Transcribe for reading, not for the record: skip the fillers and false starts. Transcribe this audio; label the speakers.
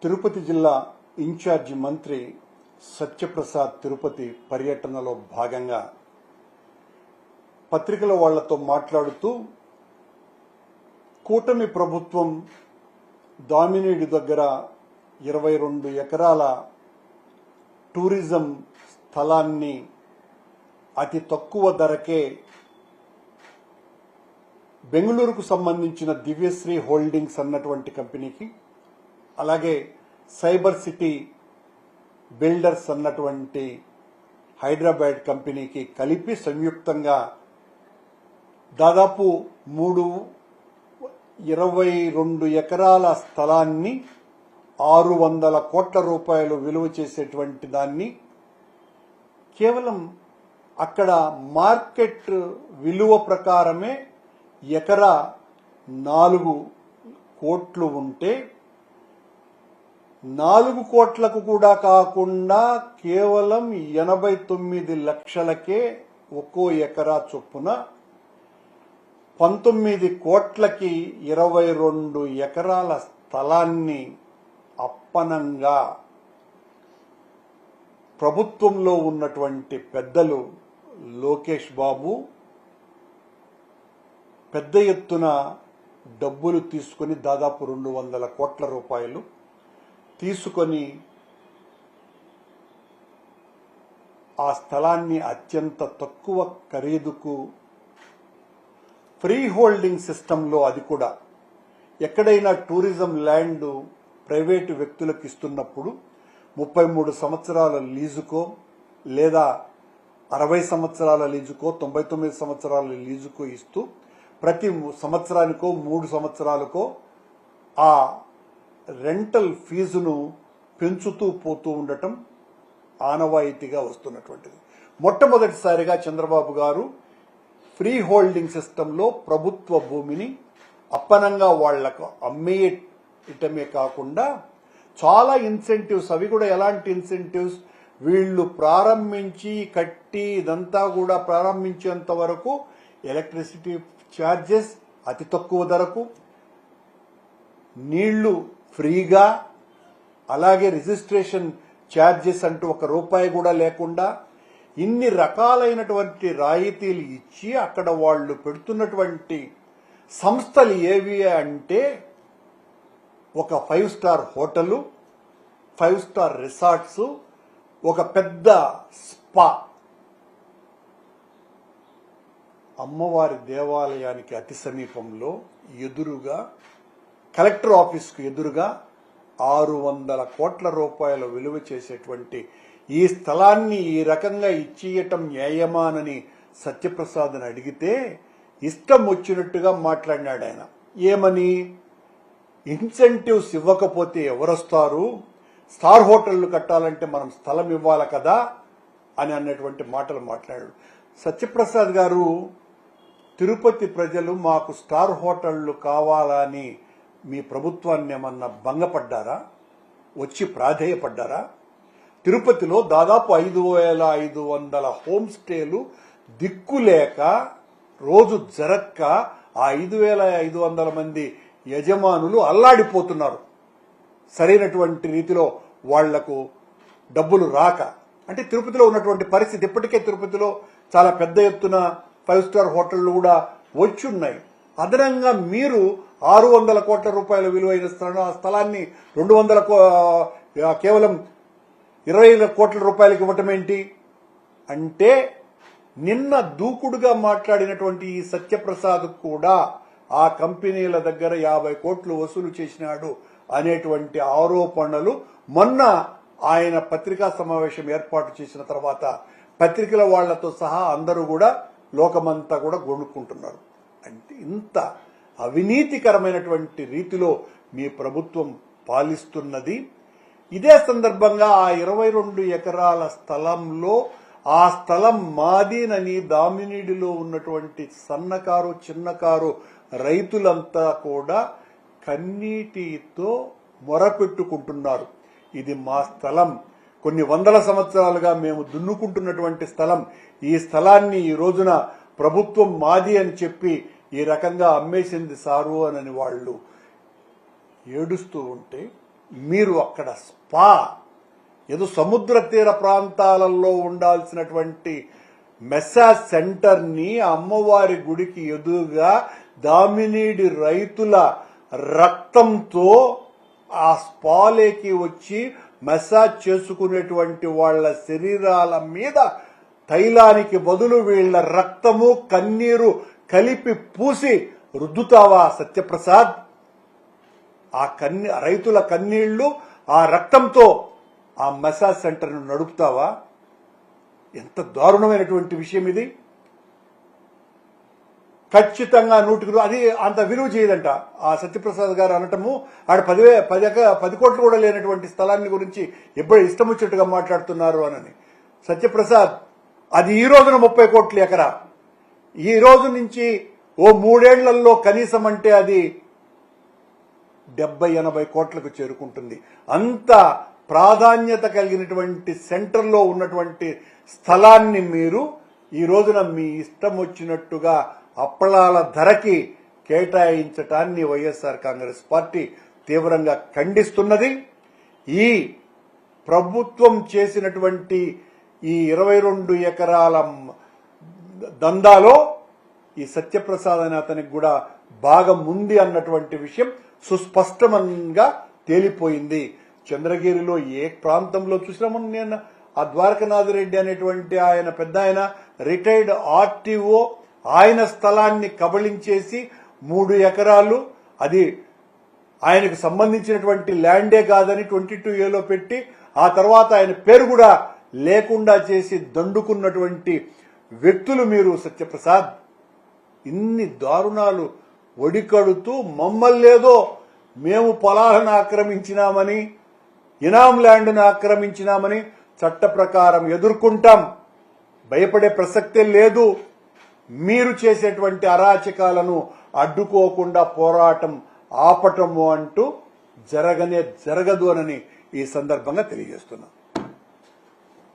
Speaker 1: తిరుపతి జిల్లా ఇన్ఛార్జి మంత్రి సత్యప్రసాద్ తిరుపతి పర్యటనలో భాగంగా పత్రికల వాళ్లతో మాట్లాడుతూ కూటమి ప్రభుత్వం దామినేడు దగ్గర 22 ఎకరాల టూరిజం స్థలాన్ని అతి తక్కువ ధరకే బెంగళూరుకు సంబంధించిన దివ్యశ్రీ హోల్డింగ్స్ అన్నటువంటి కంపెనీకి, అలాగే సైబర్ సిటీ బిల్డర్స్ అన్నటువంటి హైదరాబాద్ కంపెనీకి కలిపి సంయుక్తంగా దాదాపు 22 ఎకరాల స్థలాన్ని 600 కోట్ల రూపాయలు విలువ చేసేటువంటి దాన్ని కేవలం అక్కడ మార్కెట్ విలువ ప్రకారమే ఎకరా 4 కోట్లు ఉంటే 4 కోట్లకు కూడా కాకుండా కేవలం 89 లక్షలకే ఒక్కో ఎకరా చొప్పున 19 కోట్లకి 22 ఎకరాల స్థలాన్ని అప్పనంగా ప్రభుత్వంలో ఉన్నటువంటి పెద్దలు లోకేష్ బాబు పెద్ద ఎత్తున డబ్బులు తీసుకుని దాదాపు 200 కోట్ల రూపాయలు తీసుకొని ఆ స్థలాన్ని అత్యంత తక్కువ ఖరీదుకు ఫ్రీ హోల్డింగ్ సిస్టంలో, అది కూడా ఎక్కడైనా టూరిజం ల్యాండ్ ప్రైవేటు వ్యక్తులకు ఇస్తున్నప్పుడు 33 సంవత్సరాల లీజుకో లేదా 60 సంవత్సరాల లీజుకో 99 సంవత్సరాల లీజుకో ఇస్తూ ప్రతి సంవత్సరానికో 3 సంవత్సరాలకో ఆ రెంటల్ ఫీజును పెంచుతూ పోతూ ఉండటం ఆనవాయితీగా వస్తున్నటువంటిది. మొట్టమొదటిసారిగా చంద్రబాబు గారు ఫ్రీ హోల్డింగ్ సిస్టంలో ప్రభుత్వ భూమిని అప్పనంగా వాళ్లకు అమ్మేయటమే కాకుండా చాలా ఇన్సెంటివ్స్, అవి కూడా ఎలాంటి ఇన్సెంటివ్స్, వీళ్లు ప్రారంభించి కట్టి ఇదంతా కూడా ప్రారంభించేంత వరకు ఎలక్ట్రిసిటీ ఛార్జెస్ అతి తక్కువ ధరకు, నీళ్లు ఫ్రీగా, అలాగే రిజిస్ట్రేషన్ ఛార్జెస్ అంటూ ₹1 కూడా లేకుండా ఇన్ని రకాలైనటువంటి రాయితీలు ఇచ్చి అక్కడ వాళ్ళు పెడుతున్నటువంటి సంస్థలు ఏవి అంటే ఒక 5 స్టార్ హోటలు, 5 స్టార్ రిసార్ట్స్, ఒక పెద్ద స్పా, అమ్మవారి దేవాలయానికి అతి సమీపంలో ఎదురుగా కలెక్టర్ ఆఫీస్కు ఎదురుగా 600 కోట్ల రూపాయల విలువ చేసేటువంటి ఈ స్థలాన్ని ఈ రకంగా ఇచ్చేయటం న్యాయమానని సత్యప్రసాద్ని అడిగితే ఇష్టం వచ్చినట్టుగా మాట్లాడినాడు ఆయన. ఏమని, ఇన్సెంటివ్స్ ఇవ్వకపోతే ఎవరొస్తారు, స్టార్ హోటళ్లు కట్టాలంటే మనం స్థలం ఇవ్వాలి కదా అని అన్నటువంటి మాటలు మాట్లాడాడు. సత్యప్రసాద్ గారు, తిరుపతి ప్రజలు మాకు స్టార్ హోటళ్లు కావాలని మీ ప్రభుత్వాన్ని ఏమన్నా భంగపడ్డారా, వచ్చి ప్రాధేయపడ్డారా? తిరుపతిలో దాదాపు 5500 హోమ్ స్టేలు దిక్కులేక రోజు జరక్క ఆ 5500 మంది యజమానులు అల్లాడిపోతున్నారు. సరైనటువంటి రీతిలో వాళ్లకు డబ్బులు రాక. అంటే తిరుపతిలో ఉన్నటువంటి పరిస్థితి, ఇప్పటికే తిరుపతిలో చాలా పెద్ద ఎత్తున 5 స్టార్ హోటళ్లు కూడా వచ్చున్నాయి. అదనంగా మీరు 600 కోట్ల రూపాయల విలువైన స్థలాన్ని 200 కేవలం 20 కోట్ల రూపాయలకి ఇవ్వటం ఏంటి అంటే, నిన్న దూకుడుగా మాట్లాడినటువంటి ఈ సత్యప్రసాద్ కూడా ఆ కంపెనీల దగ్గర 50 కోట్లు వసూలు చేసినాడు అనేటువంటి ఆరోపణలు మొన్న ఆయన పత్రికా సమావేశం ఏర్పాటు చేసిన తర్వాత పత్రికల వాళ్లతో సహా అందరూ కూడా లోకమంతా కూడా గొణుక్కుంటున్నారు. అంటే ఇంత అవినీతికరమైనటువంటి రీతిలో మీ ప్రభుత్వం పాలిస్తున్నది. ఇదే సందర్భంగా ఆ 22 ఎకరాల స్థలంలో ఆ స్థలం మాదినని దామినేడులో ఉన్నటువంటి సన్నకారు చిన్నకారు రైతులంతా కూడా కన్నీటితో మొరపెట్టుకుంటున్నారు. ఇది మా స్థలం, కొన్ని వందల సంవత్సరాలుగా మేము దున్నుకుంటున్నటువంటి స్థలం, ఈ స్థలాన్ని ఈ రోజున ప్రభుత్వం మాది అని చెప్పి ఈ రకంగా అమ్మేసింది సారు అని వాళ్ళు ఏడుస్తూ ఉంటే మీరు అక్కడ స్పా ఏదో సముద్ర తీర ప్రాంతాలలో ఉండాల్సినటువంటి మెసాజ్ సెంటర్ని అమ్మవారి గుడికి ఎదురుగా దామినీడి రైతుల రక్తంతో ఆ స్పాలేకి వచ్చి మసాజ్ చేసుకునేటువంటి వాళ్ళ శరీరాల మీద తైలానికి బదులు వీళ్ళ రక్తము కన్నీరు కలిపి పూసి రుద్దుతావా సత్యప్రసాద్? ఆ రైతుల కన్నీళ్లు ఆ రక్తంతో ఆ మసాజ్ సెంటర్ను నడుపుతావా? ఎంత దారుణమైనటువంటి విషయం ఇది. ఖచ్చితంగా 100 అది అంత విలువ చేయదంట ఆ సత్యప్రసాద్ గారు అనటము. ఆడ 10 కోట్లు కూడా లేనటువంటి స్థలాన్ని గురించి ఎప్పుడు ఇష్టం వచ్చినట్టుగా మాట్లాడుతున్నారు అని. సత్యప్రసాద్, అది ఈ రోజున 30 కోట్ల ఎకరా. ఈ రోజు నుంచి ఓ 3 ఏళ్లలో కనీసం అంటే అది 70-80 కోట్లకు చేరుకుంటుంది. అంత ప్రాధాన్యత కలిగినటువంటి సెంటర్లో ఉన్నటువంటి స్థలాన్ని మీరు ఈ రోజున మీ ఇష్టం వచ్చినట్టుగా అప్పళాల ధరకి కేటాయించటాన్ని వైఎస్ఆర్ కాంగ్రెస్ పార్టీ తీవ్రంగా ఖండిస్తున్నది. ఈ ప్రభుత్వం చేసినటువంటి ఈ 22 ఎకరాల దందాలో ఈ సత్యప్రసాద్ అనే అతనికి కూడా భాగం ఉంది అన్నటువంటి విషయం సుస్పష్టంగా తేలిపోయింది. చంద్రగిరిలో ఏ ప్రాంతంలో చూసినామో నేను ఆ ద్వారకనాథ్ రెడ్డి అనేటువంటి ఆయన పెద్ద ఆయన రిటైర్డ్ ఆర్టీఓ ఆయన స్థలాన్ని కబళించేసి 3 ఎకరాలు అది ఆయనకు సంబంధించినటువంటి ల్యాండే కాదని 22A పెట్టి ఆ తర్వాత ఆయన పేరు కూడా లేకుండా చేసి దండుకున్నటువంటి వ్యక్తులు మీరు సత్యప్రసాద్. ఇన్ని దారుణాలు ఒడికడుతూ మమ్మల్నేదో మేము పొలాలను ఆక్రమించినామని ఇనాం ల్యాండ్ను ఆక్రమించినామని చట్ట ప్రకారం ఎదుర్కొంటాం, భయపడే ప్రసక్తే లేదు. మీరు చేసేటువంటి అరాచకాలను అడ్డుకోకుండా పోరాటం ఆపటము అంటూ జరగదు అని ఈ సందర్భంగా తెలియజేస్తున్నాం.